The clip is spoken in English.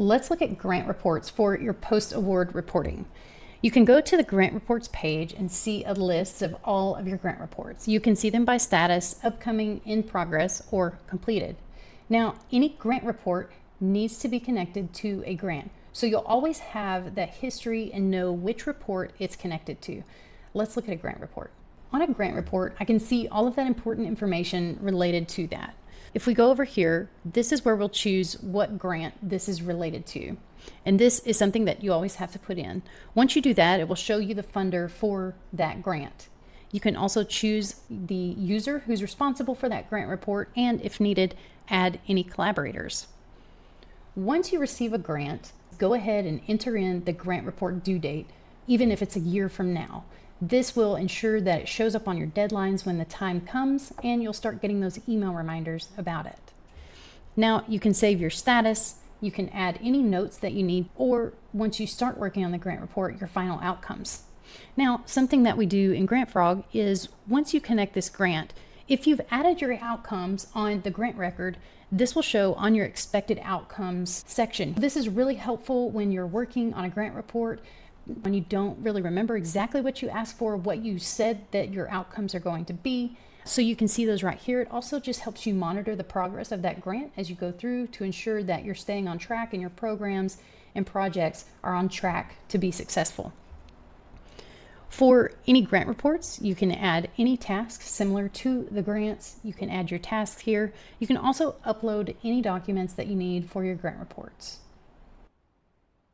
Let's look at grant reports for your post-award reporting. You can go to the grant reports page and see a list of all of your grant reports. You can see them by status, upcoming, in progress, or completed. Now, any grant report needs to be connected to a grant. So you'll always have that history and know which report it's connected to. Let's look at a grant report. On a grant report, I can see all of that important information related to that. If we go over here, this is where we'll choose what grant this is related to. And this is something that you always have to put in. Once you do that, it will show you the funder for that grant. You can also choose the user who's responsible for that grant report, and if needed, add any collaborators. Once you receive a grant, go ahead and enter in the grant report due date, even if it's a year from now. This will ensure that it shows up on your deadlines when the time comes, and you'll start getting those email reminders about it. Now you can save your status, you can add any notes that you need, or once you start working on the grant report, your final outcomes. Now, something that we do in Grant Frog is once you connect this grant, if you've added your outcomes on the grant record, this will show on your expected outcomes section. This is really helpful when you're working on a grant report, when you don't really remember exactly what you asked for, what you said that your outcomes are going to be. So you can see those right here. It also just helps you monitor the progress of that grant as you go through to ensure that you're staying on track and your programs and projects are on track to be successful. For any grant reports, you can add any tasks similar to the grants. You can add your tasks here. You can also upload any documents that you need for your grant reports.